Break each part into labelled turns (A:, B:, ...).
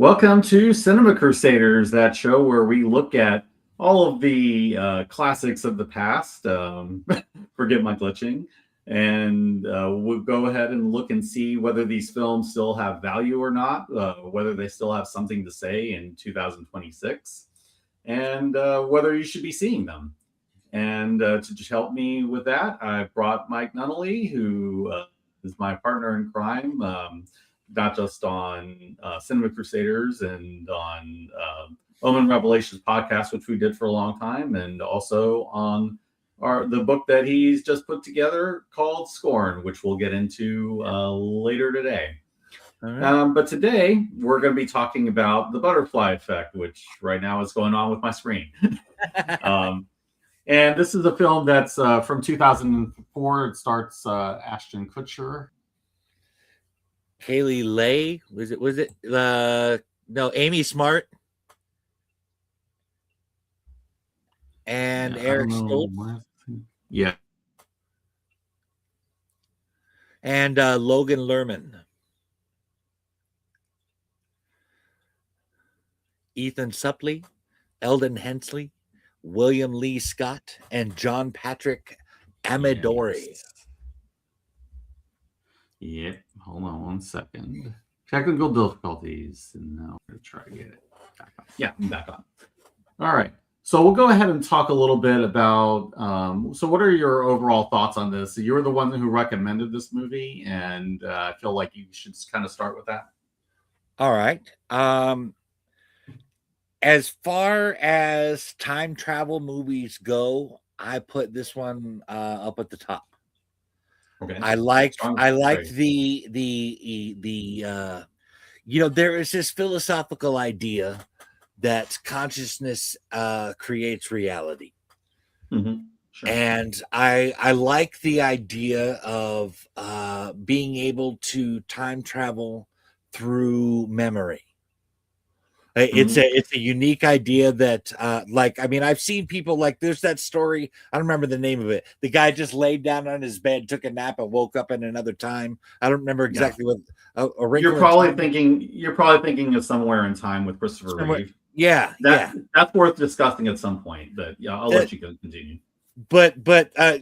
A: Welcome to Cinema Crusaders, that show where we look at all of the classics of the past. Forget my glitching. And we'll go ahead and look and see whether these films still have value or not, whether they still have something to say in 2026, and whether you should be seeing them. And to just help me with that, I brought Mike Nunnally, who is my partner in crime. Not just on Cinema Crusaders and on Omen Revelations podcast, which we did for a long time, and also on the book that he's just put together called Scorn, which we'll get into later today. Right. But today we're going to be talking about the butterfly effect, which right now is going on with my screen. And this is a film that's from 2004. It starts Ashton Kutcher.
B: Haley Lay, was it no, Amy Smart and Eric Stoltz.
A: Yeah.
B: And Logan Lerman. Ethan Suplee, Eldon Hensley, William Lee Scott, and John Patrick Amadori.
A: Yes. Yep. Hold on 1 second. Technical difficulties. And now we're going to try to get it back on. Yeah, I'm back on. All right. So we'll go ahead and talk a little bit about, so what are your overall thoughts on this? You were the one who recommended this movie, and I feel like you should kind of start with that.
B: All right. As far as time travel movies go, I put this one up at the top.
A: Okay.
B: I liked the there is this philosophical idea that consciousness creates reality.
A: Mm-hmm. Sure.
B: And I like the idea of being able to time travel through memory. It's a unique idea that I've seen people, like, there's that story, I don't remember the name of it. The guy just laid down on his bed, took a nap, and woke up in another time. I don't remember exactly what
A: you're probably thinking of Somewhere in Time with Christopher Reeve.
B: Yeah.
A: That's worth discussing at some point, but yeah, I'll let you continue.
B: But I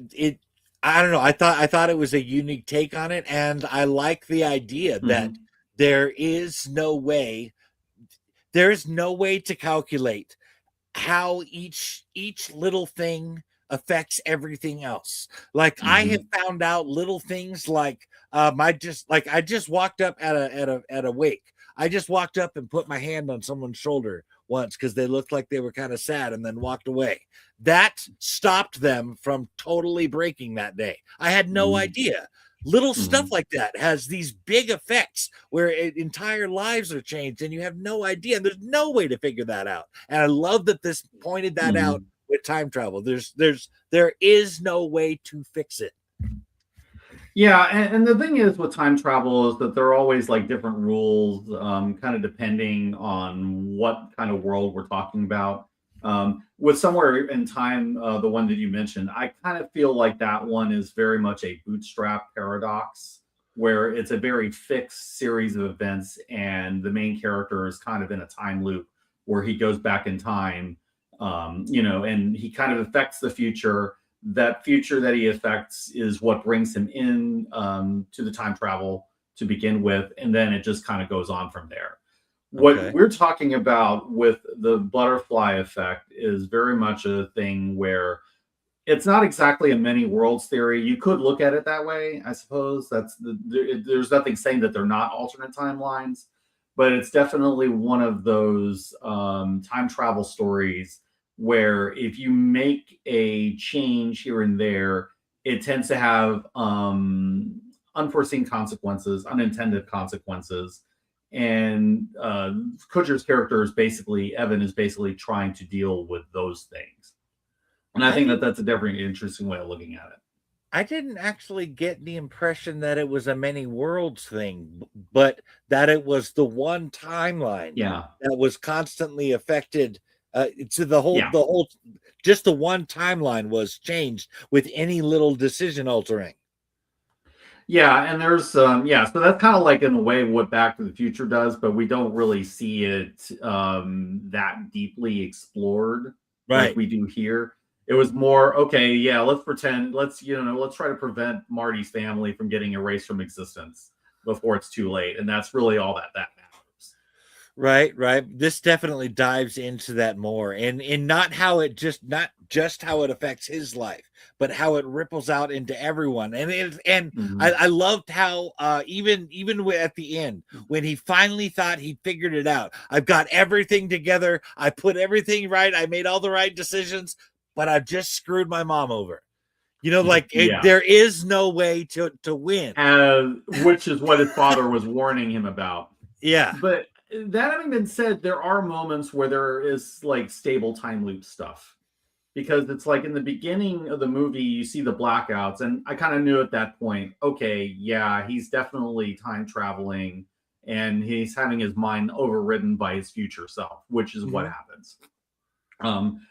B: don't know. I thought it was a unique take on it, and I like the idea that there is no way to calculate how each little thing affects everything else. Like, I have found out little things like I just walked up at a wake. I just walked up and put my hand on someone's shoulder once because they looked like they were kind of sad, and then walked away. That stopped them from totally breaking that day. I had no idea. Little stuff like that has these big effects where entire lives are changed, and you have no idea. And there's no way to figure that out. And I love that this pointed that out with time travel. There is no way to fix it.
A: Yeah, and the thing is with time travel is that there are always like different rules, kind of depending on what kind of world we're talking about. With Somewhere in Time, the one that you mentioned, I kind of feel like that one is very much a bootstrap paradox, where it's a very fixed series of events, and the main character is kind of in a time loop where he goes back in time, and he kind of affects the future. That future that he affects is what brings him in to the time travel to begin with, and then it just kind of goes on from there. What we're talking about with the butterfly effect is very much a thing where it's not exactly a many worlds theory. You could look at it that way, I suppose. There's nothing saying that they're not alternate timelines, but it's definitely one of those time travel stories where if you make a change here and there, it tends to have unforeseen consequences, unintended consequences. And Kutcher's character is Evan is basically trying to deal with those things. And I think that's a very interesting way of looking at it.
B: I didn't actually get the impression that it was a many worlds thing, but that it was the one timeline that was constantly affected. So the one timeline was changed with any little decision altering.
A: Yeah, and there's yeah, so that's kind of like in a way what Back to the Future does, but we don't really see it that deeply explored like
B: Right.
A: we do here. It was more okay, yeah, let's pretend, let's try to prevent Marty's family from getting erased from existence before it's too late, and that's really all that matters.
B: Right, right. This definitely dives into that more, and not how it not just how it affects his life, but how it ripples out into everyone. And
A: Hmm.
B: I loved how even at the end when he finally thought he figured it out. I've got everything together. I put everything right. I made all the right decisions, but I've just screwed my mom over. Like
A: Yeah,
B: there is no way to win.
A: which is what his father was warning him about.
B: Yeah.
A: But that having been said, there are moments where there is like stable time loop stuff because it's like in the beginning of the movie, you see the blackouts, and I kind of knew at that point, okay, yeah, he's definitely time traveling and he's having his mind overridden by his future self, which is what
B: Mm-hmm.
A: happens. Um,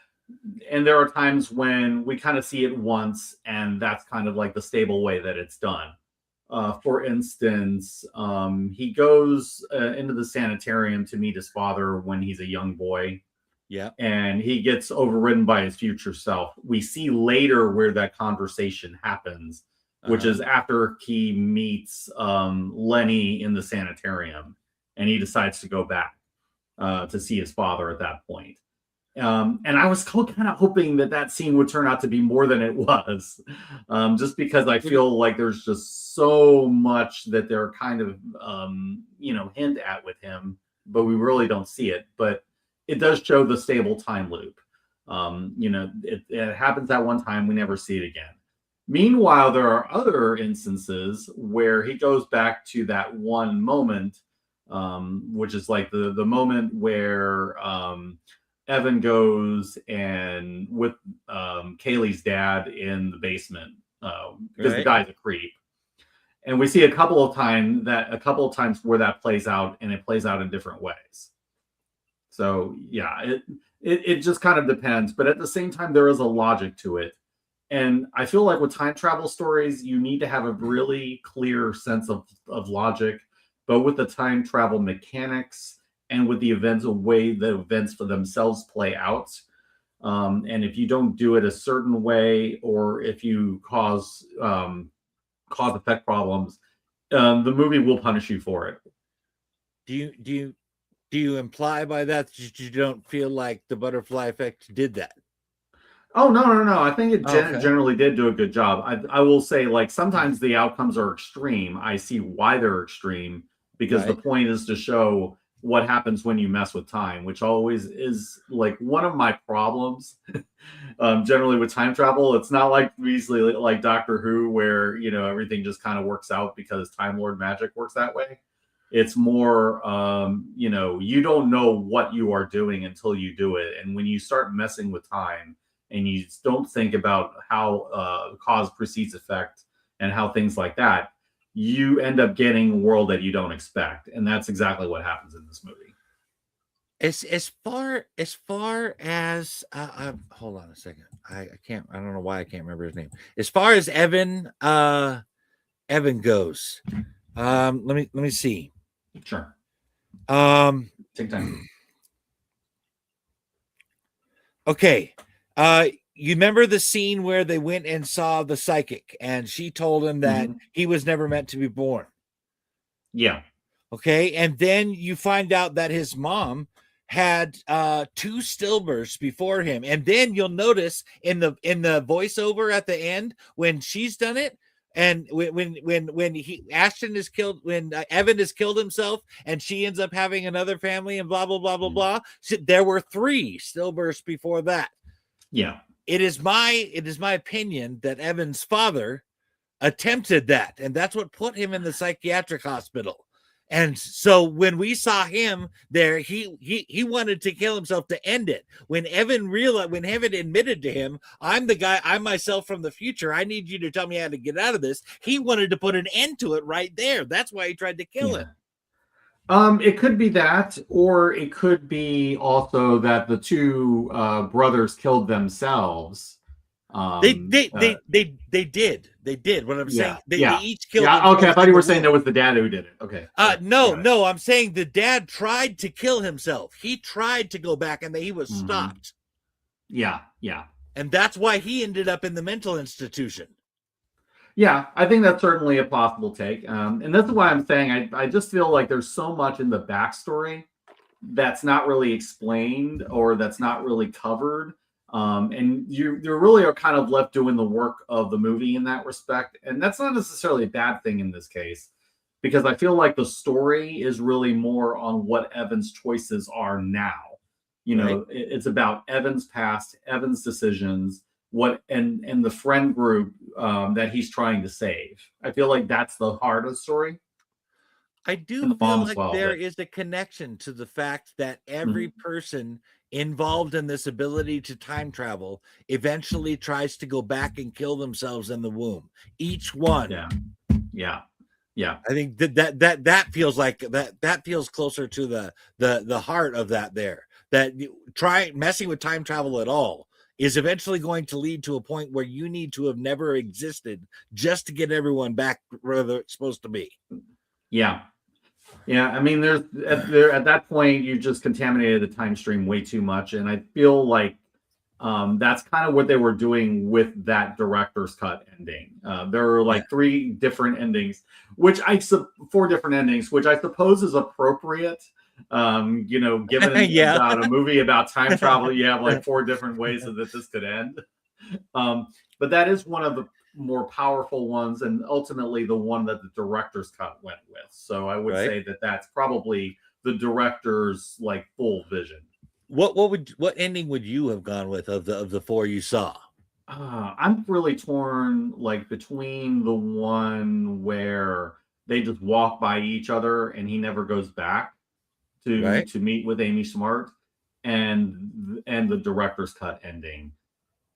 A: and there are times when we kind of see it once, and that's kind of like the stable way that it's done. For instance, he goes into the sanitarium to meet his father when he's a young boy,
B: Yeah.
A: and he gets overridden by his future self. We see later where that conversation happens, which
B: Uh-huh.
A: is after he meets Lenny in the sanitarium, and he decides to go back to see his father at that point. And I was kind of hoping that scene would turn out to be more than it was, just because I feel like there's just so much that they're kind of, hint at with him, but we really don't see it. But it does show the stable time loop. It happens that one time, we never see it again. Meanwhile, there are other instances where he goes back to that one moment, which is like the moment where Evan goes and with Kaylee's dad in the basement because the
B: Right.
A: guy's a creep, and we see a couple of times where that plays out, and it plays out in different ways. So yeah, it just kind of depends, but at the same time, there is a logic to it, and I feel like with time travel stories, you need to have a really clear sense of logic, but with the time travel mechanics and with the events, the way the events for themselves play out. And if you don't do it a certain way, or if you cause effect problems, the movie will punish you for it.
B: Do you imply by that you don't feel like the butterfly effect did that?
A: Oh, no, no, no! I think it
B: Okay.
A: generally did do a good job. I will say, like, sometimes the outcomes are extreme. I see why they're extreme because the
B: Right.
A: point is to show what happens when you mess with time, which always is like one of my problems. Generally with time travel, it's not like easily like Doctor Who, where everything just kind of works out because Time Lord magic works that way. It's more, you don't know what you are doing until you do it, and when you start messing with time and you don't think about how cause precedes effect and how things like that, you end up getting a world that you don't expect, and that's exactly what happens in this movie.
B: As far as hold on a second. I can't. I don't know why I can't remember his name. As far as Evan goes, let me see.
A: Sure,
B: Um,
A: take time.
B: okay. You remember the scene where they went and saw the psychic, and she told him that
A: Hmm.
B: he was never meant to be born.
A: Yeah.
B: Okay, and then you find out that his mom had two stillbirths before him, and then you'll notice in the voiceover at the end when she's done it, and when he Ashton is killed, when Evan has killed himself, and she ends up having another family, and blah blah blah blah
A: Mhm.
B: blah. So there were three stillbirths before that.
A: Yeah.
B: It is my opinion that Evan's father attempted that, and that's what put him in the psychiatric hospital. And so when we saw him there, he wanted to kill himself to end it. When Evan admitted to him, I'm the guy, I'm myself from the future, I need you to tell me how to get out of this, he wanted to put an end to it right there. That's why he tried to kill him.
A: Yeah. It could be that, or it could be also that the two brothers killed themselves
B: They
A: Um,
B: they
A: uh,
B: they they they did. They did. What I'm
A: yeah,
B: saying, they
A: yeah,
B: each killed
A: yeah. Okay, I
B: themselves
A: thought
B: in
A: you
B: the
A: were saying
B: womb.
A: that was the dad who did it. Okay, sorry,
B: No,
A: got it.
B: no, I'm saying the dad tried to kill himself. He tried to go back and he was
A: Hmm.
B: stopped.
A: Yeah, yeah.
B: And that's why he ended up in the mental institution.
A: Yeah, I think that's certainly a possible take. And that's why I'm saying I just feel like there's so much in the backstory that's not really explained or that's not really covered. And you really are kind of left doing the work of the movie in that respect. And that's not necessarily a bad thing in this case, because I feel like the story is really more on what Evan's choices are now.
B: Right.
A: It's about Evan's past, Evan's decisions, what and the friend group that he's trying to save. I feel like that's the heart of the story,
B: I
A: and
B: do
A: the mom
B: feel
A: as
B: like
A: well.
B: there
A: But
B: is a connection to the fact that every
A: mhm,
B: person involved in this ability to time travel eventually tries to go back and kill themselves in the womb. Each one.
A: yeah, yeah, yeah.
B: I think that feels like that feels closer to the heart of that there. That try messing with time travel at all is eventually going to lead to a point where you need to have never existed just to get everyone back where they're supposed to be.
A: Yeah. Yeah, I mean, there at that point you just contaminated the time stream way too much, and I feel like that's kind of what they were doing with that director's cut ending. There are
B: Yeah.
A: like three different endings, four different endings, which I suppose is appropriate. Given
B: Yeah.
A: about a movie about time travel, you have like four different ways that this could end. But that is one of the more powerful ones, and ultimately the one that the director's cut went with. So I would
B: Right.
A: say that that's probably the director's like full vision.
B: What ending would you have gone with of the four you saw?
A: I'm really torn, like between the one where they just walk by each other and he never goes back to
B: Right.
A: to meet with Amy Smart, and the director's cut ending.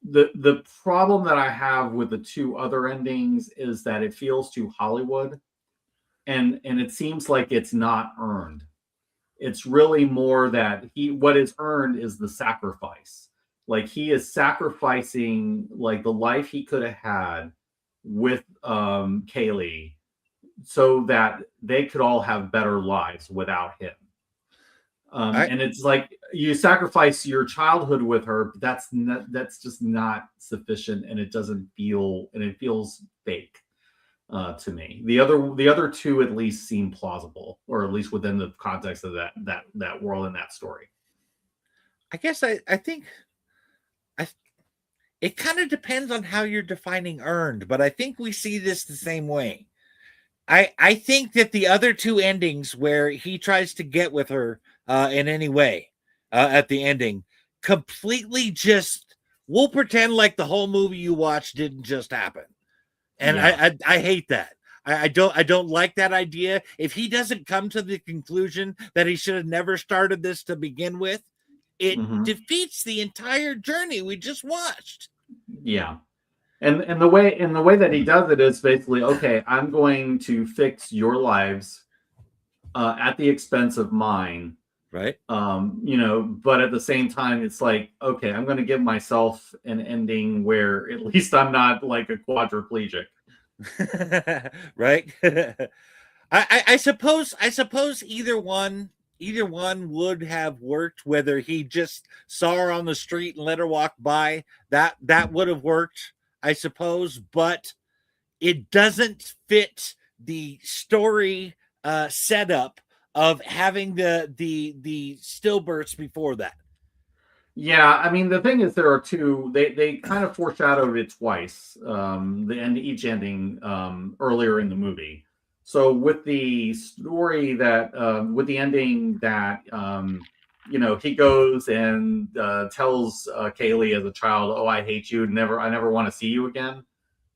A: The problem that I have with the two other endings is that it feels too Hollywood, and it seems like it's not earned. It's really more that he what is earned is the sacrifice. Like he is sacrificing like the life he could have had with Kaylee so that they could all have better lives without him.
B: I
A: And it's like you sacrifice your childhood with her, but that's just not sufficient, and it feels fake to me. The other two at least seem plausible, or at least within the context of that world and that story.
B: I guess I think I it kind of depends on how you're defining earned, but I think we see this the same way. I think that the other two endings where he tries to get with her in any way at the ending completely just we'll pretend like the whole movie you watched didn't just happen. And
A: Yeah.
B: I hate that. I don't like that idea. If he doesn't come to the conclusion that he should have never started this to begin with, it
A: Hmm.
B: defeats the entire journey we just watched.
A: Yeah. And the way that he does it is basically, okay, I'm going to fix your lives at the expense of mine.
B: Right.
A: But at the same time, it's like, okay, I'm going to give myself an ending where at least I'm not like a quadriplegic.
B: Right. I suppose either one would have worked, whether he just saw her on the street and let her walk by. That would have worked, I suppose, but it doesn't fit the story setup of having the stillbirths before that.
A: Yeah, I mean the thing is there are two. They kind of foreshadowed it twice. The end each ending earlier in the movie. So with the story that with the ending that he goes and tells Kaylee as a child, "Oh, I hate you. I never want to see you again."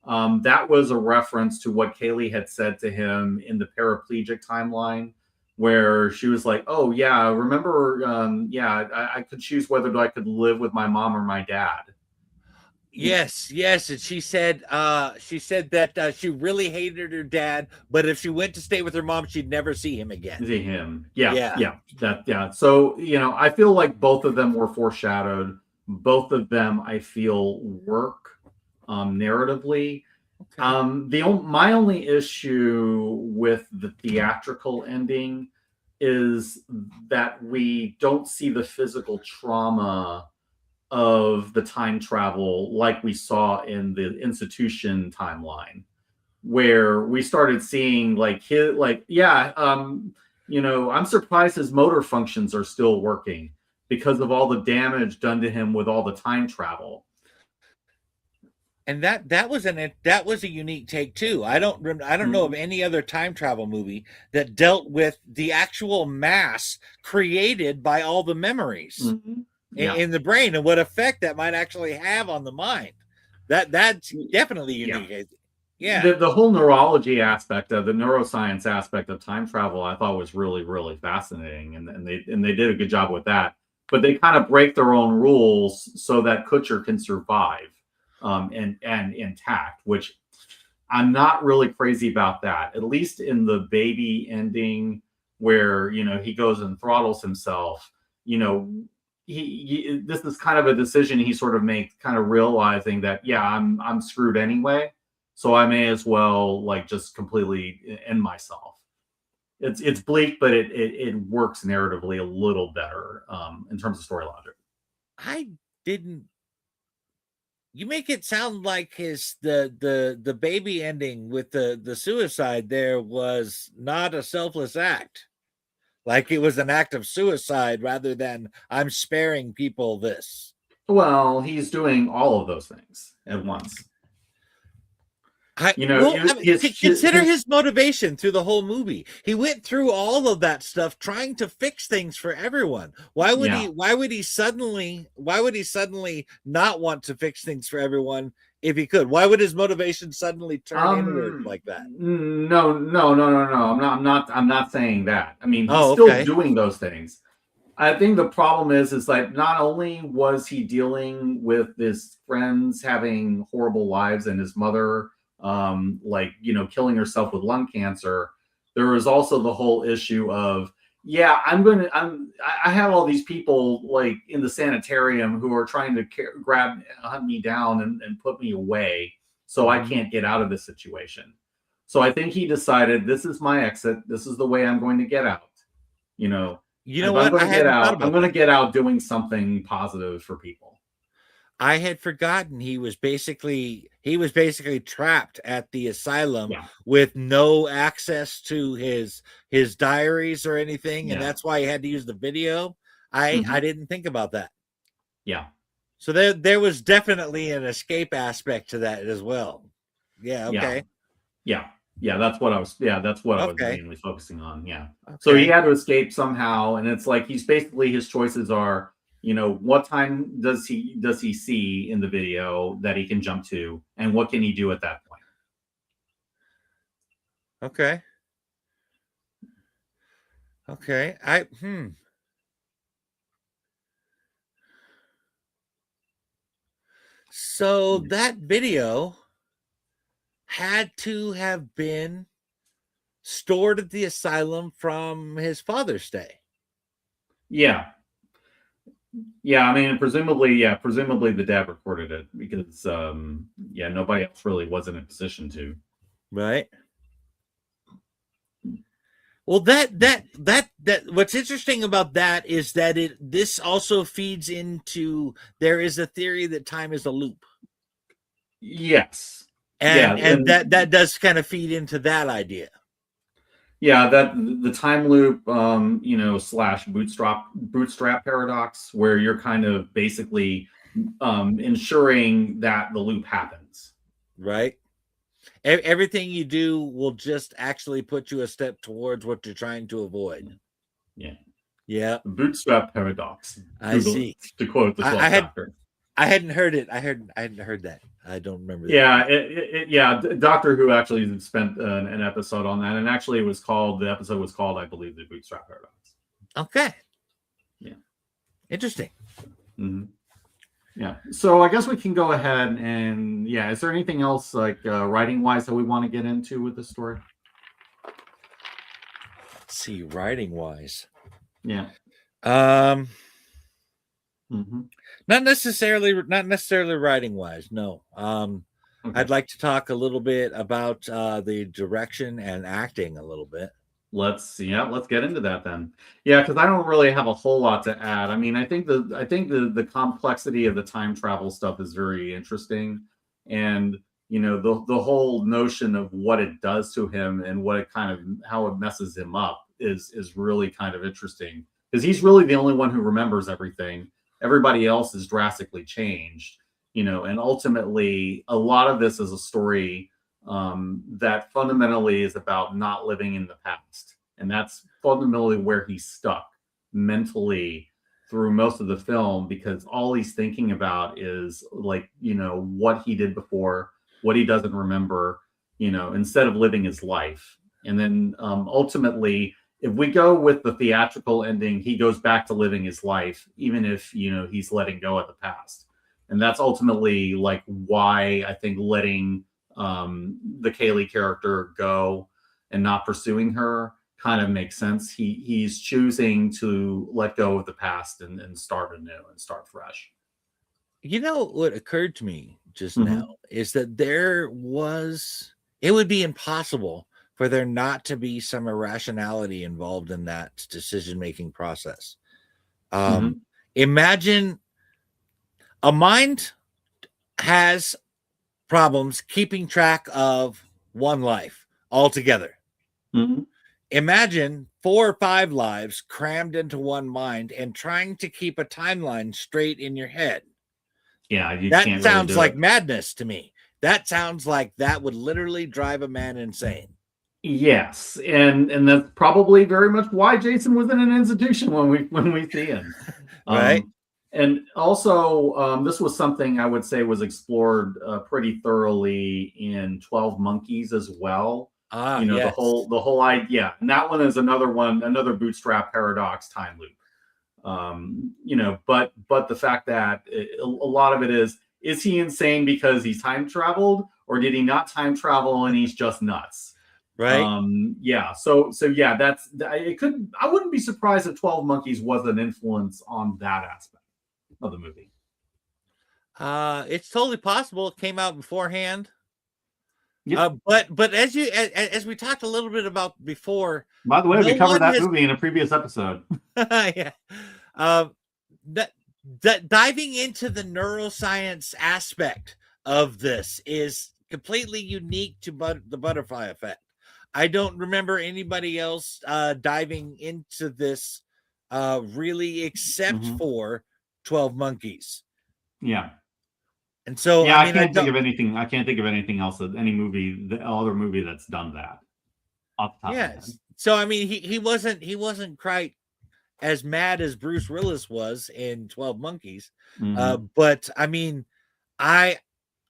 A: That was a reference to what Kaylee had said to him in the paraplegic timeline, where she was like, "Oh yeah, remember? Yeah, I could choose whether I could live with my mom or my dad."
B: Yes, yes, and she said that she really hated her dad, but if she went to stay with her mom, she'd never see him again.
A: To him, yeah,
B: Yeah.
A: yeah, yeah. So I feel like both of them were foreshadowed. Both of them, I feel, work. narratively.
B: Okay.
A: My only issue with the theatrical ending is that we don't see the physical trauma of the time travel like we saw in the institution timeline, where we started seeing like his like yeah I'm surprised his motor functions are still working because of all the damage done to him with all the time travel.
B: And that was a unique take too. I don't know of
A: Mhm.
B: any other time travel movie that dealt with the actual mass created by all the memories
A: Mhm. Yeah.
B: in the brain and what effect that might actually have on the mind. That's definitely
A: Yeah.
B: unique. Yeah.
A: The whole neurology aspect of the neuroscience aspect of time travel I thought was really really fascinating, and they did a good job with that, but they kind of break their own rules so that Kutcher can survive and intact, which I'm not really crazy about that, at least in the baby ending where he goes and throttles himself. you know this is kind of a decision he sort of makes, kind of realizing that yeah, I'm screwed anyway, so I may as well like just completely end myself. It's bleak, but it works narratively a little better in terms of story logic.
B: I didn't You make it sound like the baby ending with the suicide there was not a selfless act. Like it was an act of suicide rather than I'm sparing people this.
A: Well, he's doing all of those things at once.
B: I
A: You know,
B: well, I mean, consider
A: his
B: his motivation through the whole movie. He went through all of that stuff trying to fix things for everyone. Why would
A: yeah.
B: he? Why would he suddenly? Why would he suddenly not want to fix things for everyone if he could? Why would his motivation suddenly turn inward like that?
A: No, no, no, no, no. I'm not saying that. I mean, he's
B: Oh,
A: still
B: okay.
A: doing those things. I think the problem is like not only was he dealing with his friends having horrible lives and his mother like killing herself with lung cancer, there was also the whole issue of yeah, I have all these people like in the sanitarium who are trying to hunt me down and put me away, so I
B: Mhm.
A: can't get out of this situation. So I think he decided this is my exit. This is the way I'm going to get out. You know,
B: You know
A: if I'm
B: what?
A: going
B: I
A: to get
B: hadn't thought
A: out, I'm
B: about
A: going to
B: that.
A: get out doing something positive for people.
B: I had forgotten he was basically trapped at the asylum
A: Yeah.
B: with no access to his diaries or anything, and
A: Yeah.
B: that's why he had to use the video. I
A: Hmm.
B: didn't think about that.
A: Yeah.
B: So there was definitely an escape aspect to that as well. Yeah,
A: Yeah.
B: okay.
A: Yeah. That's what I was
B: Okay.
A: mainly focusing on. Yeah. So he
B: Okay.
A: had to escape somehow, and it's like he's basically his choices are, what time does he see in the video that he can jump to, and what can he do at that point?
B: Okay. Okay. So
A: Yeah.
B: that video had to have been stored at the asylum from his father's day.
A: Yeah. Yeah, I mean, presumably the dad recorded it because yeah, nobody else really was in a position to.
B: Right. Well, that what's interesting about that is that this also feeds into there is a theory that time is a loop.
A: Yes. Yeah,
B: And
A: and
B: that does kind of feed into that idea.
A: yeah, that the time loop, slash bootstrap paradox, where you're kind of basically ensuring that the loop happens.
B: Right. Everything you do will just actually put you a step towards what you're trying to avoid.
A: Yeah,
B: Yeah,
A: the bootstrap paradox.
B: I
A: Google it
B: see.
A: to quote the
B: I
A: 12th
B: had
A: Doctor.
B: I hadn't heard it. I hadn't heard that. I don't remember that.
A: Yeah, Doctor Who actually spent an episode on that, and actually the episode was called, I believe, the bootstrap paradox.
B: Okay.
A: Yeah.
B: Interesting.
A: Mm-hmm. Yeah. So I guess we can go ahead and yeah. Is there anything else like writing wise that we want to get into with this story?
B: Let's see, writing wise.
A: Yeah.
B: Um,
A: Mm-hmm.
B: not necessarily writing wise. No.
A: Okay.
B: I'd like to talk a little bit about the direction and acting a little bit.
A: Let's get into that then. Yeah, because I don't really have a whole lot to add. I mean, I think the complexity of the time travel stuff is very interesting, and the whole notion of what it does to him and what it kind of how it messes him up is really kind of interesting because he's really the only one who remembers everything. Everybody else is drastically changed, and ultimately a lot of this is a story that fundamentally is about not living in the past. And that's fundamentally where he's stuck mentally through most of the film because all he's thinking about is like, what he did before, what he doesn't remember, instead of living his life. And then ultimately, if we go with the theatrical ending, he goes back to living his life, even if, he's letting go of the past. And that's ultimately like why I think letting the Kaylee character go and not pursuing her kind of makes sense. He's choosing to let go of the past and start anew and start fresh.
B: You know what occurred to me just
A: Mm-hmm.
B: now is that it would be impossible for there not to be some irrationality involved in that decision-making process.
A: Mm-hmm.
B: Imagine a mind has problems keeping track of one life altogether.
A: Mm-hmm.
B: Imagine 4 or 5 lives crammed into one mind and trying to keep a timeline straight in your head.
A: Yeah, you
B: That
A: can't really
B: sounds
A: do
B: like
A: it.
B: madness to me. That sounds like that would literally drive a man insane.
A: Yes, and that's probably very much why Jason was in an institution when we see him.
B: Right?
A: Um, and also, this was something I would say was explored pretty thoroughly in 12 Monkeys as well.
B: Ah,
A: The
B: yes.
A: whole idea, and that one is another bootstrap paradox time loop. But the fact that a lot of it is he insane because he's time traveled, or did he not time travel and he's just nuts?
B: Right?
A: Yeah, so yeah, that's it. Could I wouldn't be surprised if 12 Monkeys was an influence on that aspect of the movie.
B: It's totally possible it came out beforehand.
A: Yep.
B: But as we talked a little bit about before,
A: By the way,
B: no
A: we covered
B: one
A: that
B: has
A: movie in a previous episode.
B: yeah. Um, that diving into the neuroscience aspect of this is completely unique to the butterfly effect. I don't remember anybody else diving into this really except
A: Hmm.
B: for 12 Monkeys.
A: Yeah.
B: And so,
A: Yeah,
B: I
A: I
B: mean, I
A: can't think
B: don't,
A: of anything. I can't think of anything else that any movie, the other movie that's done that off the top of my head.
B: yes. So, I mean, he wasn't quite as mad as Bruce Willis was in 12 Monkeys.
A: Hmm.
B: But I mean, I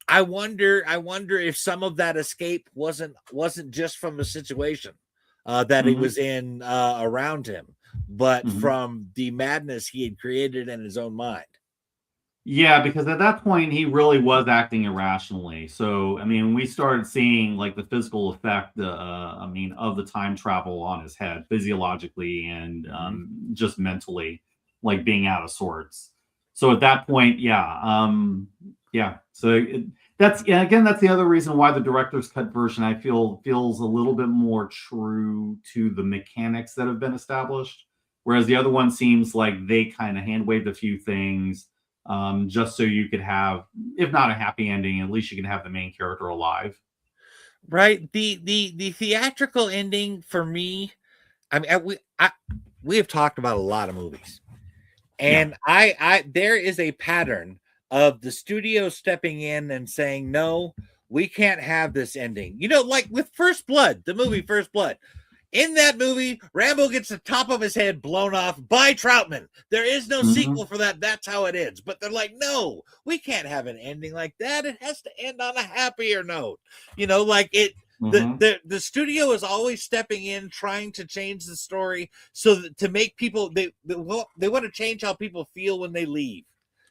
B: I wonder if some of that escape wasn't just from the situation that he
A: Hmm.
B: was in around him, but
A: Hmm.
B: from the madness he had created in his own mind.
A: Yeah, because at that point he really was acting irrationally. So, I mean, we started seeing like the physical effect, I mean, of the time travel on his head, physiologically and
B: Mhm.
A: just mentally, like being out of sorts. So at that point, yeah, yeah. So that's yeah, again, that's the other reason why the director's cut version I feel feels a little bit more true to the mechanics that have been established, whereas the other one seems like they kind of hand waved a few things just so you could have, if not a happy ending, at least you can have the main character alive.
B: Right. The theatrical ending for me. I mean, we have talked about a lot of movies,
A: Yeah.
B: and I there is a pattern of the studio stepping in and saying no, we can't have this ending. You know, like with First Blood, the movie First Blood. In that movie, Rambo gets the top of his head blown off by Troutman. There is no sequel
A: Hmm.
B: for that. That's how it ends. But they're like, no, we can't have an ending like that. It has to end on a happier note. You know, like it.
A: Hmm.
B: The studio is always stepping in, trying to change the story so that, to make people they want to change how people feel when they leave.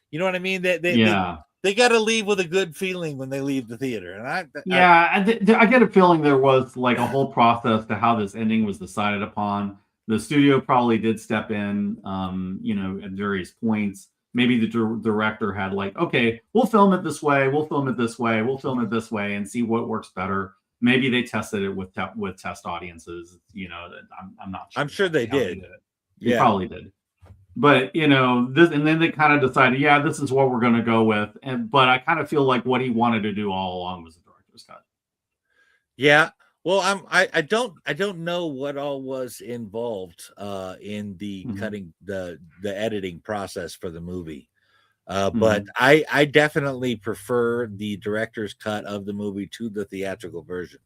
B: You know what I mean?
A: Yeah.
B: They got to leave with a good feeling when they leave the theater. And
A: Yeah. I get a feeling there was like a whole process to how this ending was decided upon. The studio probably did step in, at various points, maybe the director had like, okay, we'll film it this way, we'll film it this way, we'll film it this way, and see what works better. Maybe they tested it with test audiences. I'm not sure.
B: I'm sure they did.
A: They probably did. But this, and then they kind of decided, yeah, this is what we're going to go with. But I kind of feel like what he wanted to do all along was the director's cut.
B: Yeah. Well, I don't know what all was involved in the cutting the editing process for the movie. But I definitely prefer the director's cut of the movie to the theatrical version.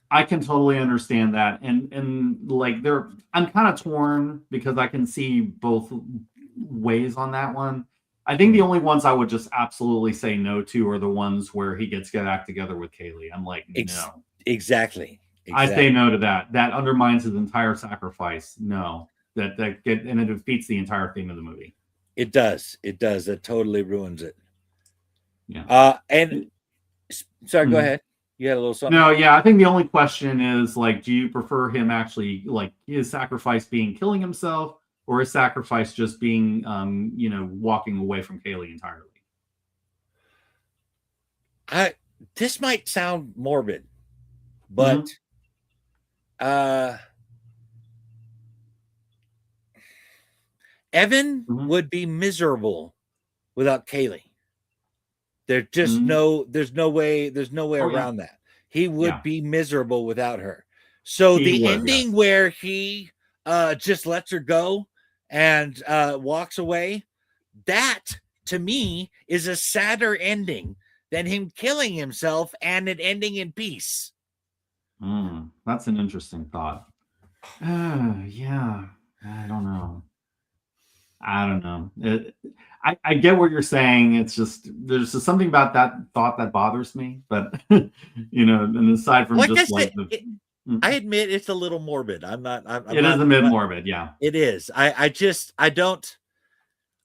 A: I can totally understand that. And like I'm kind of torn because I can see both ways on that one. I think the only ones I would just absolutely say no to are the ones where he gets back together with Kaylee. I'm like, no.
B: Exactly.
A: I say no to that. That undermines his entire sacrifice. No. And it defeats the entire theme of the movie.
B: It does. It does. It totally ruins it.
A: Yeah.
B: And sorry, go ahead. You had a little something.
A: No, yeah. I think the only question is like, do you prefer him actually like his sacrifice being killing himself, or his sacrifice just being walking away from Kaylee entirely?
B: This might sound morbid, but Evan would be miserable without Kaylee. There's just there's no way around that. He would be miserable without her. So the ending where he just lets her go and walks away, that to me is a sadder ending than him killing himself and it ending in peace.
A: That's an interesting thought. Yeah, I don't know. I get what you're saying. It's just there's just something about that thought that bothers me. But and aside from
B: I admit it's a little morbid.
A: It is a bit morbid, yeah.
B: It is. I don't.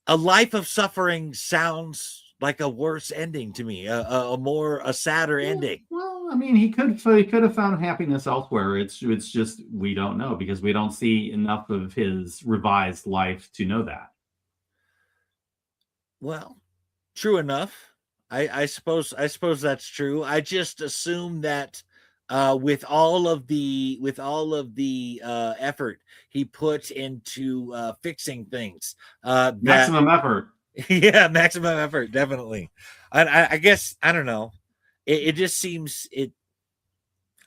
B: A life of suffering sounds like a worse ending to me. A sadder ending.
A: Well, I mean, he could have found happiness elsewhere. It's just we don't know because we don't see enough of his revised life to know that.
B: Well, true enough. I suppose that's true. I just assume that with all of the effort he put into fixing things,
A: maximum effort.
B: Yeah, maximum effort, definitely. I guess I don't know. It just seems it.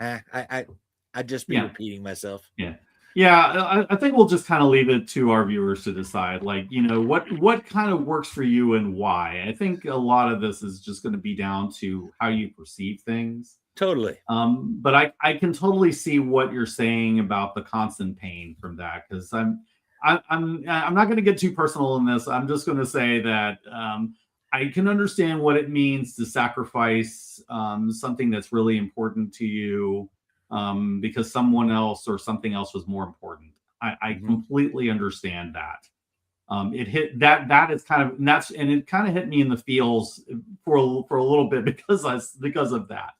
B: I just be repeating myself.
A: Yeah. I think we'll just kind of leave it to our viewers to decide, like, what kind of works for you and why. I think a lot of this is just going to be down to how you perceive things.
B: Totally.
A: But I can totally see what you're saying about the constant pain from that, because I'm not going to get too personal in this. I'm just going to say that I can understand what it means to sacrifice something that's really important to you because someone else or something else was more important. I completely understand that. It hit that is kind of, and it kind of hit me in the feels for a little bit because of that.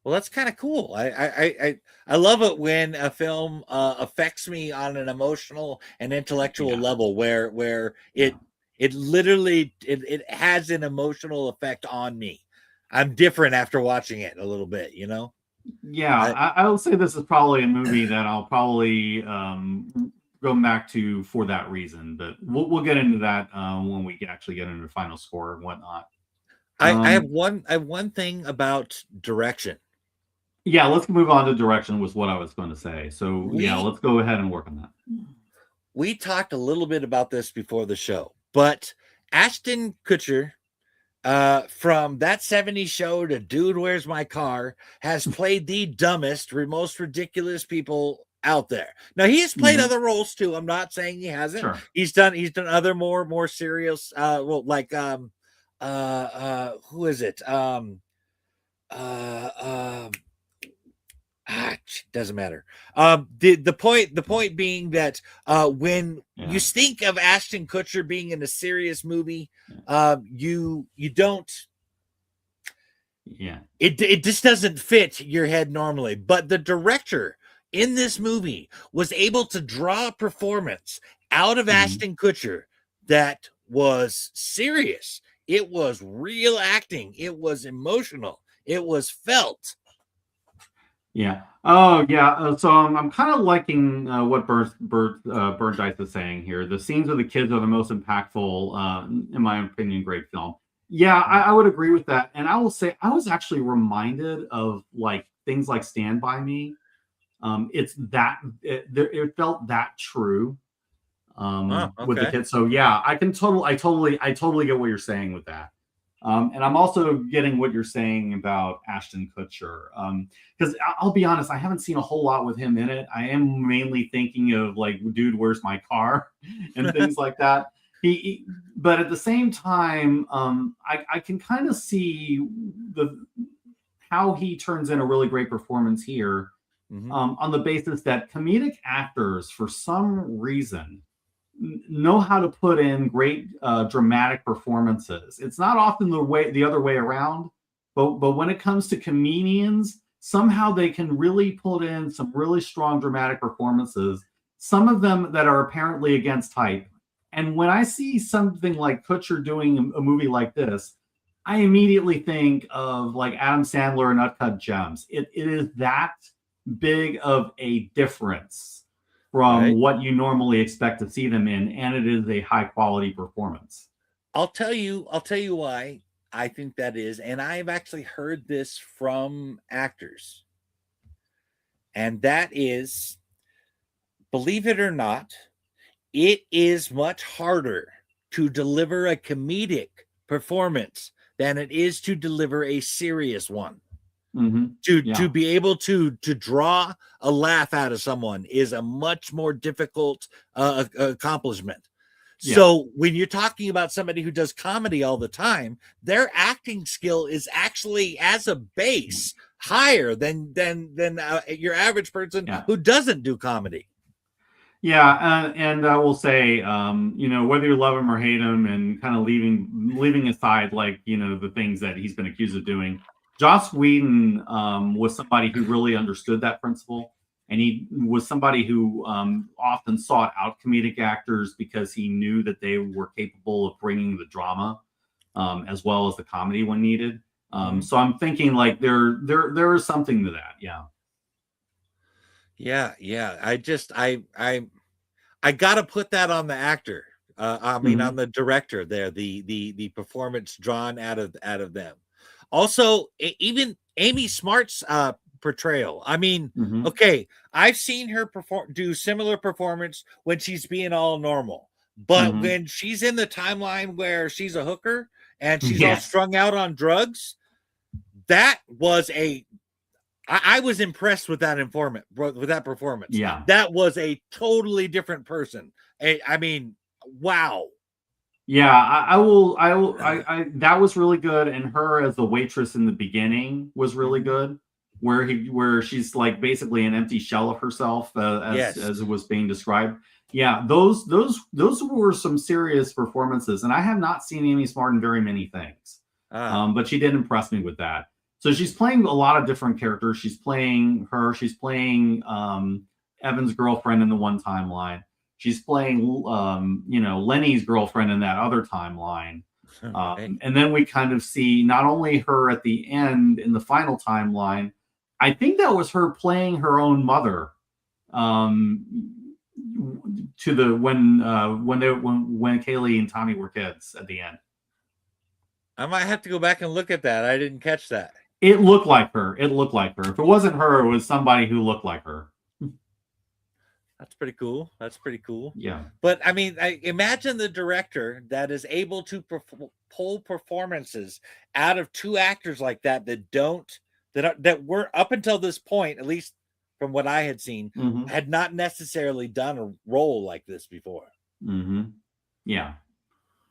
B: Well, that's kind of cool. I love it when a film affects me on an emotional and intellectual level where it literally it has an emotional effect on me. I'm different after watching it a little bit,
A: Yeah, I will say this is probably a movie that I'll probably go back to for that reason, but we'll get into that when we actually get into the final score and whatnot.
B: I have one thing about direction.
A: Yeah, let's move on to direction was what I was going to say. So let's go ahead and work on that.
B: We talked a little bit about this before the show, but Ashton Kutcher from That 70s Show to Dude, Where's My Car has played the dumbest, most ridiculous people out there. Now he has played other roles too. I'm not saying he hasn't. Sure. He's done other more serious who is it? Doesn't matter. The point being that when you think of Ashton Kutcher being in a serious movie, you don't.
A: Yeah.
B: It just doesn't fit your head normally. But the director in this movie was able to draw a performance out of
A: Mhm.
B: Ashton Kutcher that was serious. It was real acting. It was emotional. It was felt.
A: Yeah. Oh, yeah. So I'm kind of liking what Bird Dice is saying here. The scenes with the kids are the most impactful, in my opinion. Great film. Yeah, I would agree with that. And I will say, I was actually reminded of like things like Stand by Me. It's that it felt that true
B: Oh,
A: with the
B: okay.
A: kids. So yeah, I totally get what you're saying with that. And I'm also getting what you're saying about Ashton Kutcher. Because I'll be honest, I haven't seen a whole lot with him in it. I am mainly thinking of like, dude, where's my car, and things like that. But at the same time, I can kind of see the how he turns in a really great performance here,
B: Mm-hmm.
A: on the basis that comedic actors, for some reason, know how to put in great dramatic performances. It's not often the other way around, but when it comes to comedians, somehow they can really put in some really strong dramatic performances. Some of them that are apparently against type. And when I see something like Kutcher doing a movie like this, I immediately think of like Adam Sandler and Uncut Gems. It is that big of a difference from
B: Right.
A: what you normally expect to see them in, and it is a high quality performance.
B: I'll tell you why I think that is. And I've actually heard this from actors. And that is, believe it or not, it is much harder to deliver a comedic performance than it is to deliver a serious one.
A: Mm-hmm.
B: To
A: Yeah,
B: be able to draw a laugh out of someone is a much more difficult accomplishment.
A: yeah,
B: So when you're talking about somebody who does comedy all the time, their acting skill is actually, as a base, higher than your average person
A: yeah.
B: who doesn't do comedy.
A: Yeah, and I will say, whether you love him or hate him, and kind of leaving aside like the things that he's been accused of doing, Joss Whedon was somebody who really understood that principle, and he was somebody who often sought out comedic actors because he knew that they were capable of bringing the drama as well as the comedy when needed.
B: Mhm.
A: So I'm thinking like there is something to that. Yeah.
B: Yeah, yeah. I got to put that on the actor. I mean, on
A: Hmm.
B: the director there, the performance drawn out of them. Also, even Amy Smart's portrayal. I mean,
A: Hmm.
B: okay, I've seen her do similar performance when she's being all normal, but
A: Hmm.
B: when she's in the timeline where she's a hooker and she's all
A: Yes.
B: strung out on drugs, that was a I was impressed with that informant with that performance.
A: Yeah.
B: That was a totally different person. I mean, wow.
A: Yeah, that was really good, and her as the waitress in the beginning was really
B: Mhm.
A: good, where she's like basically an empty shell of herself,
B: Yes.
A: as it was being described. Yeah, those were some serious performances, and I have not seen Amy Smart in very many things,
B: Ah,
A: but she did impress me with that. So she's playing a lot of different characters. She's playing her. She's playing Evan's girlfriend in the one timeline. She's playing, Lenny's girlfriend in that other timeline.
B: right.
A: And then we kind of see not only her at the end in the final timeline, I think that was her playing her own mother, to the when Kaylee and Tommy were kids at the end.
B: I might have to go back and look at that. I didn't catch that.
A: It looked like her. It looked like her. If it wasn't her, it was somebody who looked like her.
B: That's pretty cool. That's pretty cool.
A: Yeah.
B: But I mean, I imagine the director that is able to pull performances out of two actors like that that were up until this point, at least from what I had seen,
A: Hmm.
B: had not necessarily done a role like this before.
A: Hmm. Yeah.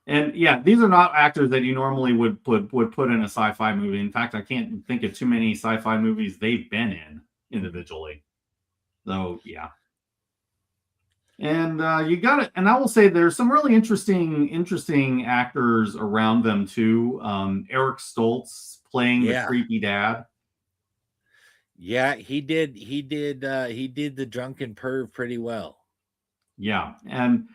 A: And yeah, these are not actors that you normally would put in a sci-fi movie. In fact, I can't think of too many sci-fi movies they've been in individually. So yeah, and you got it. And I will say there's some really interesting actors around them too. Eric Stoltz playing the
B: Yeah.
A: creepy dad.
B: Yeah, he did the drunken perv pretty well.
A: Yeah, and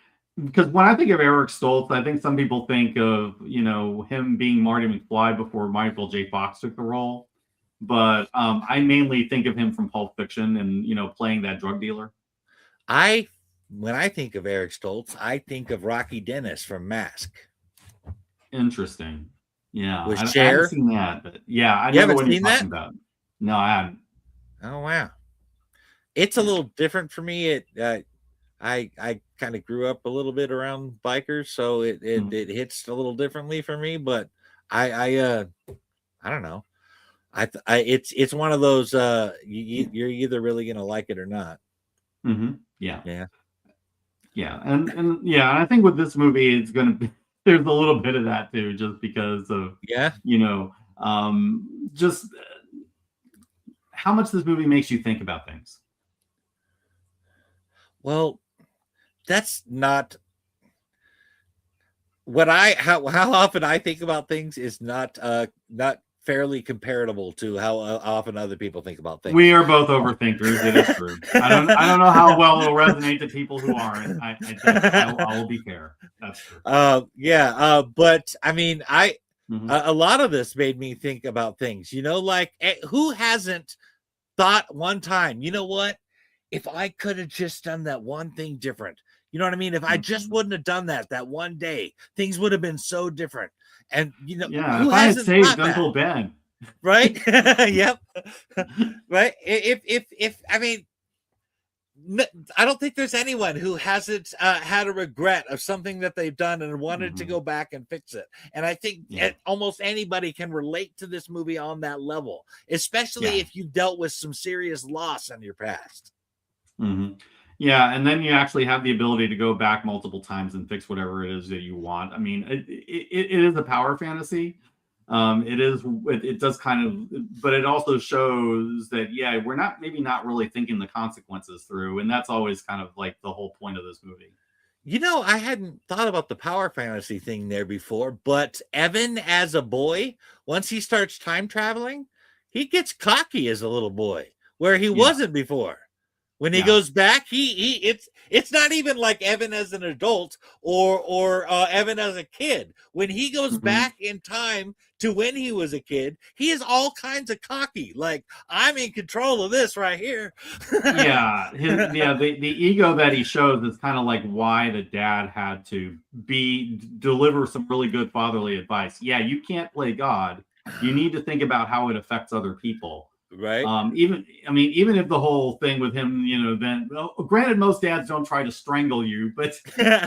A: because when I think of Eric Stoltz, I think some people think of, him being Marty McFly before Michael J. Fox took the role. But I mainly think of him from Pulp Fiction and, playing that drug dealer.
B: When I think of Eric Stoltz, I think of Rocky Dennis from Mask.
A: Interesting. Yeah.
B: With
A: I haven't
B: Cher.
A: seen that, but yeah, I
B: You
A: know the
B: haven't
A: one you're
B: seen that?
A: talking about. No, I haven't.
B: Oh wow. It's a little different for me. I kind of grew up a little bit around bikers, so it hits a little differently for me. But I don't know. It's one of those you're either really gonna like it or not.
A: Mm-hmm. Yeah.
B: Yeah.
A: Yeah. And yeah, I think with this movie, it's gonna be there's a little bit of that too, just because of just how much this movie makes you think about things.
B: Well, that's not what how often I think about things is not fairly comparable to how often other people think about things.
A: We are both overthinkers. It is true. I don't know how well it'll resonate to people who aren't. I will be fair. That's true.
B: But I mean,
A: Mm-hmm.
B: a lot of this made me think about things. Like who hasn't thought one time, you know what? If I could have just done that one thing different, you know what I mean? If I just wouldn't have done that one day, things would have been so different. And
A: yeah,
B: who
A: if I had
B: hasn't
A: saved
B: thought
A: Uncle
B: that?
A: Ben,
B: Right? Yep. Right. If I mean, I don't think there's anyone who hasn't had a regret of something that they've done and wanted to go back and fix it. And I think almost anybody can relate to this movie on that level, especially if you've dealt with some serious loss in your past.
A: Mm-hmm. Yeah, and then you actually have the ability to go back multiple times and fix whatever it is that you want. I mean, it is a power fantasy. It does kind of, but it also shows that we're maybe not really thinking the consequences through, and that's always kind of like the whole point of this movie.
B: I hadn't thought about the power fantasy thing there before, but Evan as a boy, once he starts time traveling, he gets cocky as a little boy where he wasn't before. When he goes back, it's not even like Evan as an adult or Evan as a kid. When he goes back in time to when he was a kid, he is all kinds of cocky. Like, I'm in control of this right here.
A: The ego that he shows is kind of like why the dad had to deliver some really good fatherly advice. Yeah, you can't play God. You need to think about how it affects other people.
B: Right.
A: Even if the whole thing with him, then granted, most dads don't try to strangle you, but you can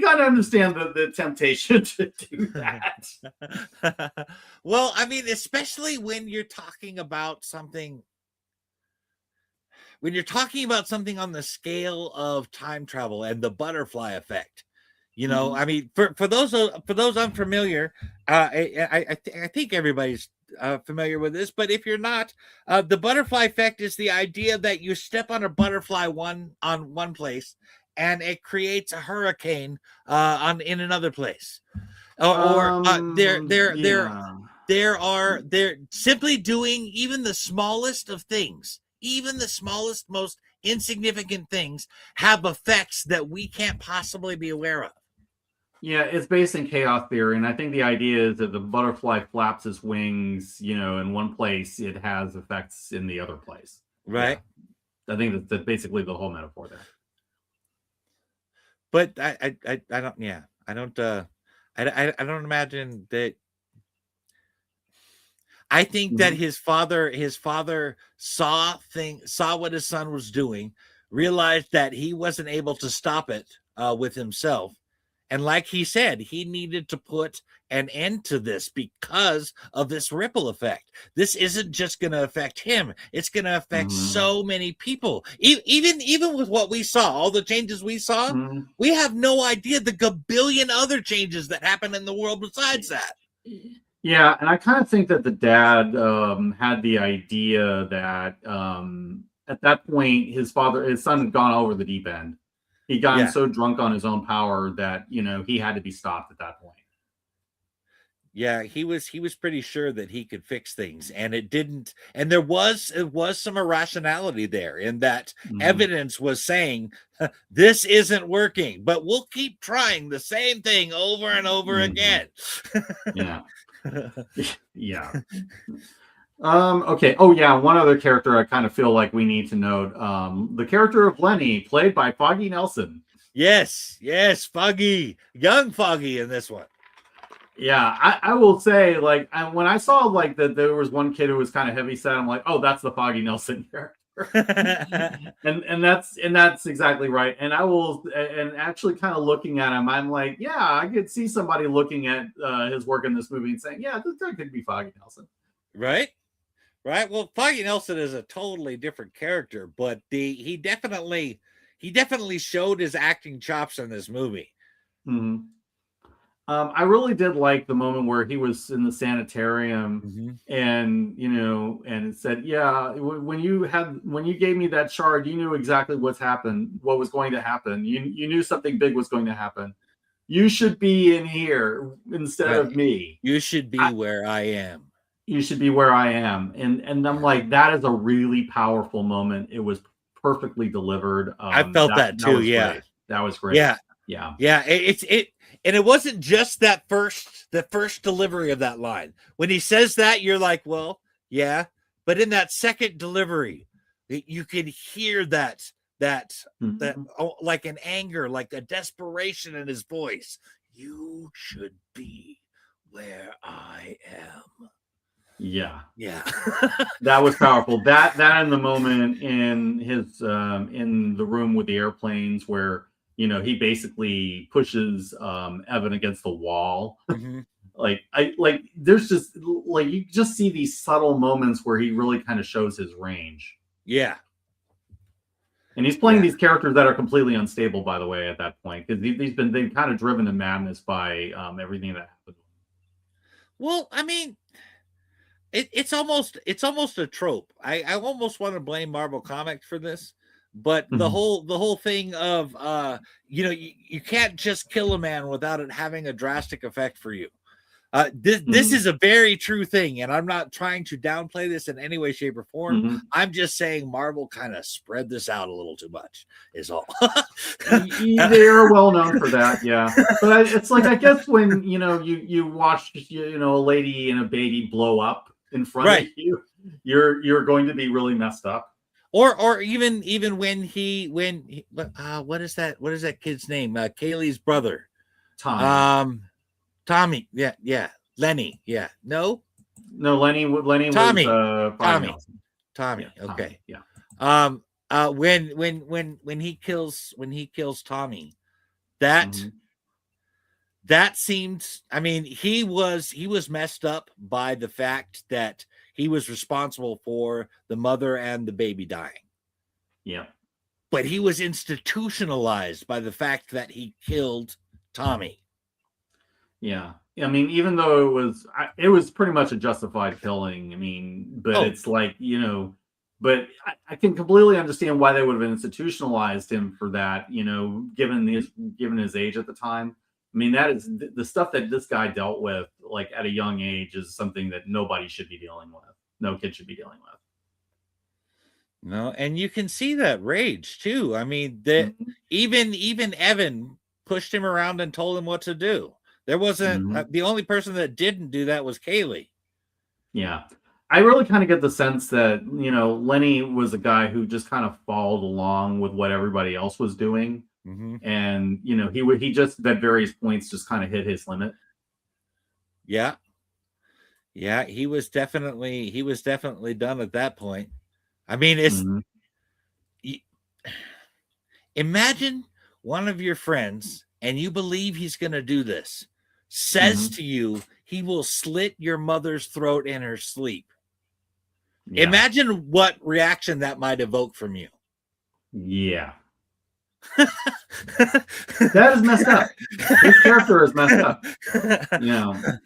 A: kind of understand the temptation to do that.
B: Well, I mean, especially when you're talking about something on the scale of time travel and the butterfly effect. I mean, for those unfamiliar, I think everybody's familiar with this, but if you're not, the butterfly effect is the idea that you step on a butterfly on one place and it creates a hurricane in another place, they're simply doing even the smallest of things. Even the smallest, most insignificant things have effects that we can't possibly be aware of.
A: Yeah, it's based in chaos theory, and I think the idea is that the butterfly flaps its wings, in one place, it has effects in the other place.
B: Right.
A: Yeah. I think that's basically the whole metaphor there.
B: But I don't imagine that. I think that his father saw what his son was doing, realized that he wasn't able to stop it with himself. And like he said, he needed to put an end to this because of this ripple effect. This isn't just going to affect him. It's going to affect so many people. Even with what we saw, all the changes we saw, we have no idea the gabillion other changes that happen in the world besides that.
A: Yeah, and I kind of think that the dad had the idea that at that point, his son had gone over the deep end. He'd gotten so drunk on his own power that, he had to be stopped at that point.
B: Yeah, he was pretty sure that he could fix things, and it didn't. And there was some irrationality there in that
A: Mhm.
B: evidence was saying this isn't working, but we'll keep trying the same thing over and over
A: Mhm.
B: again.
A: Yeah. Yeah. Okay. Oh, yeah. One other character I kind of feel like we need to note. The character of Lenny, played by Foggy Nelson.
B: Yes, Foggy, young Foggy in this one.
A: Yeah, I will say, like, when I saw like that there was one kid who was kind of heavy set, I'm like, oh, that's the Foggy Nelson character. and that's exactly right. And I will, and actually kind of looking at him, I'm like, yeah, I could see somebody looking at his work in this movie and saying, yeah, this guy could be Foggy Nelson.
B: Right. Well, Foggy Nelson is a totally different character, but he definitely showed his acting chops in this movie.
A: Mm-hmm. I really did like the moment where he was in the sanitarium, and and it said, yeah, when you gave me that shard, you knew exactly what was going to happen. You knew something big was going to happen. You should be in here instead of me.
B: You should be where I am.
A: You should be where I am. And I'm like, that is a really powerful moment. It was perfectly delivered.
B: I felt that too. Yeah.
A: Great. That was great.
B: Yeah.
A: Yeah.
B: And it wasn't just the first delivery of that line. When he says that, you're like, well, yeah. But in that second delivery, you can hear that like an anger, like a desperation in his voice. You should be where I am.
A: Yeah.
B: That
A: was powerful. That in the moment in his in the room with the airplanes where he basically pushes Evan against the wall. There's just like you just see these subtle moments where he really kind of shows his range.
B: Yeah.
A: And he's playing these characters that are completely unstable, by the way, at that point, because they've kind of driven to madness by everything that happened.
B: Well, I mean, it's almost a trope. I almost want to blame Marvel Comics for this, but the whole thing of you can't just kill a man without it having a drastic effect for you. This is a very true thing, and I'm not trying to downplay this in any way, shape, or form. I'm just saying Marvel kind of spread this out a little too much, is all.
A: They are well known for that, yeah. But it's like, I guess when you watch a lady and a baby blow up in front of you, you're going to be really messed up.
B: Or even when he what is that kid's name? Kaylee's brother, Tommy, yeah, Lenny, yeah, no,
A: Lenny
B: Tommy,
A: was
B: Tommy,
A: yeah,
B: okay,
A: Tommy, yeah.
B: When he kills Tommy, that seemed, I mean, he was messed up by the fact that he was responsible for the mother and the baby dying.
A: Yeah,
B: but he was institutionalized by the fact that he killed Tommy.
A: Yeah. I mean, even though it was pretty much a justified killing. I mean, but it's like, but I can completely understand why they would have institutionalized him for that, given his age at the time. I mean, that is the stuff that this guy dealt with, like at a young age, is something that nobody should be dealing with. No kid should be dealing with.
B: No, and you can see that rage too. I mean, that even Evan pushed him around and told him what to do. There wasn't the only person that didn't do that was Kaylee.
A: Yeah. I really kind of get the sense that, Lenny was a guy who just kind of followed along with what everybody else was doing. And, he just at various points just kind of hit his limit.
B: Yeah. Yeah. He was definitely done at that point. I mean, it's imagine one of your friends, and you believe he's going to do this, says to you, he will slit your mother's throat in her sleep. Yeah. Imagine what reaction that might evoke from you.
A: Yeah. That is messed up. His character is messed up.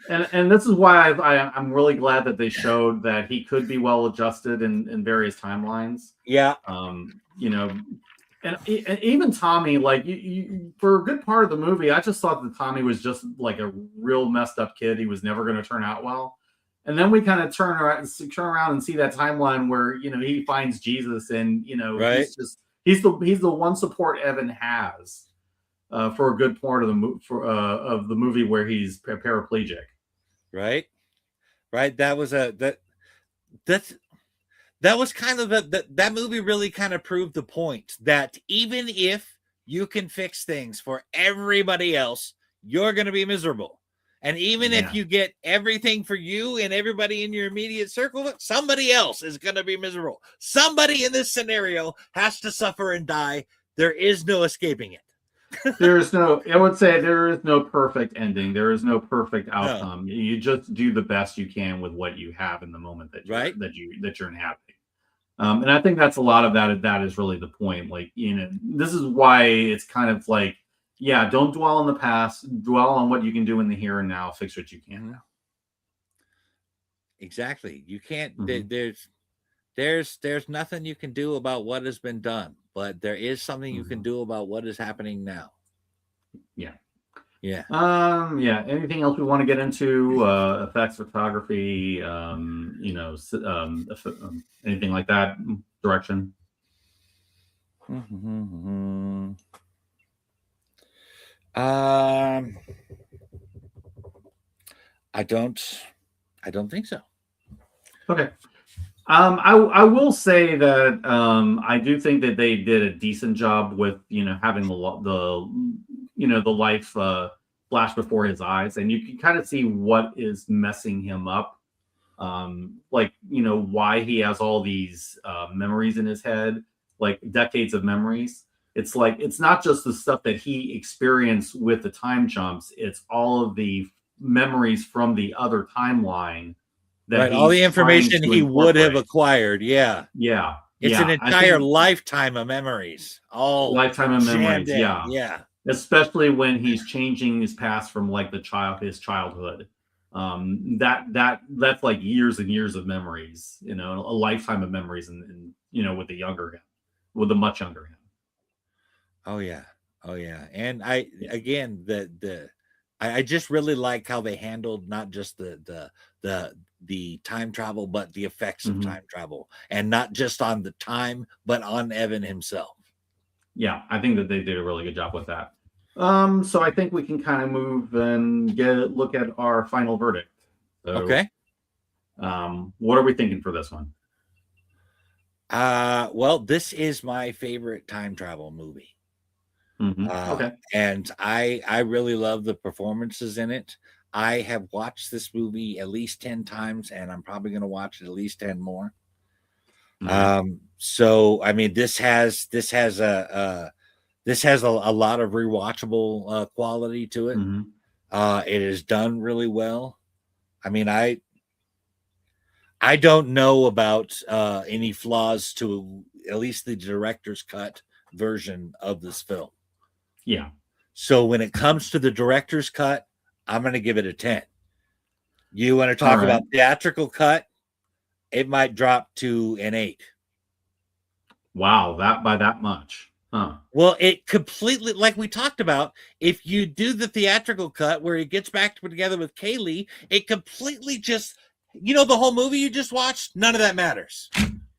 A: And this is why I'm really glad that they showed that he could be well adjusted in various timelines.
B: Yeah.
A: And even Tommy, like for a good part of the movie, I just thought that Tommy was just like a real messed up kid. He was never going to turn out well. And then we kind of turn around and see that timeline where he finds Jesus, and
B: Right.
A: he's the one support Evan has for a good part of the movie where he's paraplegic.
B: Right. That was that was kind of that movie really kind of proved the point that even if you can fix things for everybody else, you're going to be miserable. And even if you get everything for you and everybody in your immediate circle, somebody else is going to be miserable. Somebody in this scenario has to suffer and die. There is no escaping it.
A: I would say there is no perfect ending. There is no perfect outcome. No. You just do the best you can with what you have in the moment that you're inhabiting. And I think that's a lot of that. That is really the point. Like, this is why it's kind of like, don't dwell on the past, dwell on what you can do in the here and now, fix what you can now.
B: Exactly. You can't, there's nothing you can do about what has been done, but there is something you can do about what is happening now.
A: Yeah. Anything else we want to get into? Effects, photography, anything like that, direction?
B: I don't think so.
A: Okay. I will say that I do think that they did a decent job with having the life flash before his eyes, and you can kind of see what is messing him up. Why he has all these memories in his head, like decades of memories. It's like, it's not just the stuff that he experienced with the time jumps. It's all of the memories from the other timeline.
B: Right, all the information he would have acquired. Yeah. It's an entire lifetime of memories.
A: Lifetime of memories.
B: Yeah.
A: Especially when he's changing his past from like his childhood. That's like years and years of memories, a lifetime of memories, and with the much younger him.
B: Oh yeah. And I just really like how they handled not just the time travel, but the effects of time travel, and not just on the time, but on Evan himself.
A: Yeah, I think that they did a really good job with that. So I think we can kind of move and look at our final verdict. So,
B: okay.
A: What are we thinking for this one?
B: Well, this is my favorite time travel movie.
A: Okay.
B: And I really love the performances in it. I have watched this movie at least 10 times, and I'm probably going to watch it at least 10 more. So I mean, this has a lot of rewatchable quality to it. It is done really well. I mean, I don't know about any flaws to at least the director's cut version of this film.
A: Yeah.
B: So when it comes to the director's cut, I'm going to give it a 10. You want to talk about theatrical cut? It might drop to an 8.
A: Wow, by that much. Huh.
B: Well, it completely, like we talked about, if you do the theatrical cut where he gets back together with Kaylee, it completely just, the whole movie you just watched, none of that matters.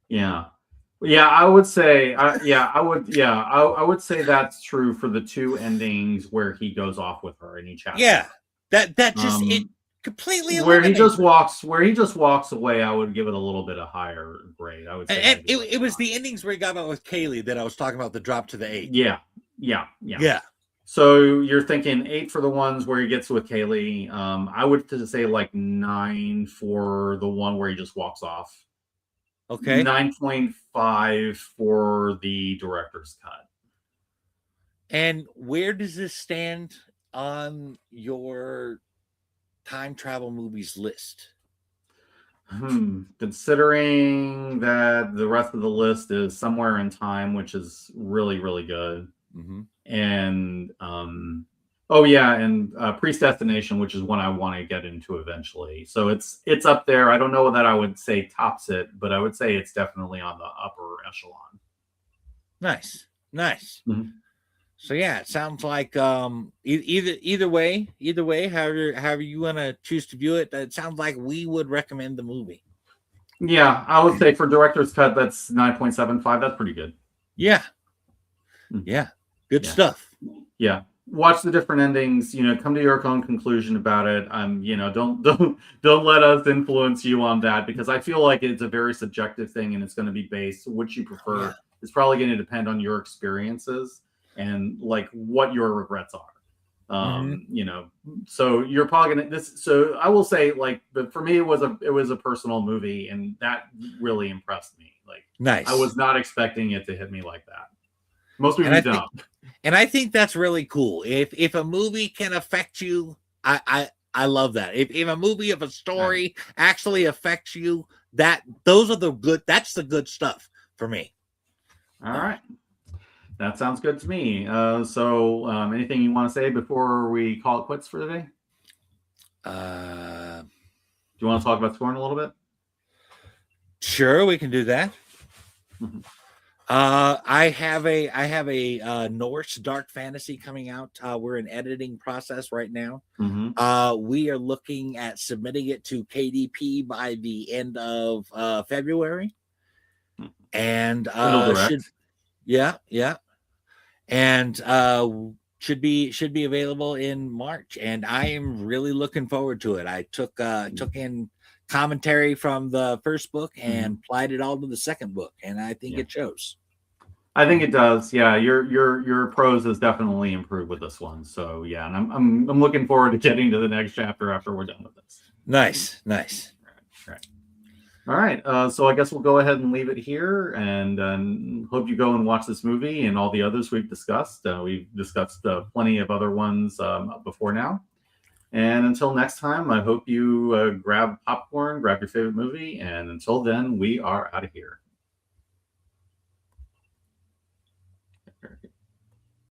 A: Yeah. I would say, I would say that's true for the two endings where he goes off with her in each chapter.
B: Yeah, that just it completely
A: where he just walks away. I would give it a little bit of higher grade. I would say,
B: and it was the endings where he got out with Kaylee that I was talking about, the drop to the 8.
A: Yeah. So you're thinking 8 for the ones where he gets with Kaylee. I would say like 9 for the one where he just walks off.
B: Okay.
A: 9.5 for the director's cut.
B: And where does this stand on your time travel movies list?
A: Considering that the rest of the list is Somewhere in Time, which is really, really good. And Predestination, which is one I want to get into eventually. So it's up there. I don't know that I would say tops it, but I would say it's definitely on the upper echelon.
B: Nice. Nice.
A: Mhm.
B: So yeah, it sounds like either way, however you want to choose to view it, it sounds like we would recommend the movie.
A: Yeah, I would say for director's cut, that's 9.75. That's pretty good.
B: Yeah,
A: Mm.
B: yeah, good
A: Yeah.
B: stuff.
A: Yeah, watch the different endings. Come to your own conclusion about it. Don't let us influence you on that, because I feel like it's a very subjective thing, and it's going to be based. Which you prefer
B: Yeah.
A: is probably going to depend on your experiences and like what your regrets are. So you're probably gonna this. So I will say, like, but for me, it was a personal movie, and that really impressed me. Like,
B: Nice.
A: I was not expecting it to hit me like that. Most movies don't.
B: And I think that's really cool. If a movie can affect you, I love that. If a movie, if a story actually affects you, that's the good stuff for me.
A: All right. That sounds good to me. So anything you want to say before we call it quits for today? Do you want to talk about scoring a little bit?
B: Sure, we can do that. I have a Norse dark fantasy coming out. We're in editing process right now. We are looking at submitting it to KDP by the end of February, and should be available in March. And I am really looking forward to it. I took in commentary from the first book and applied it all to the second book, and I think it shows.
A: I think it does. Yeah, your prose has definitely improved with this one. So yeah, and I'm looking forward to getting to the next chapter after we're done with this.
B: Nice.
A: All right. So I guess we'll go ahead and leave it here, and hope you go and watch this movie and all the others we've discussed. We've discussed plenty of other ones before now. And until next time, I hope you grab popcorn, grab your favorite movie, and until then, we are out of here.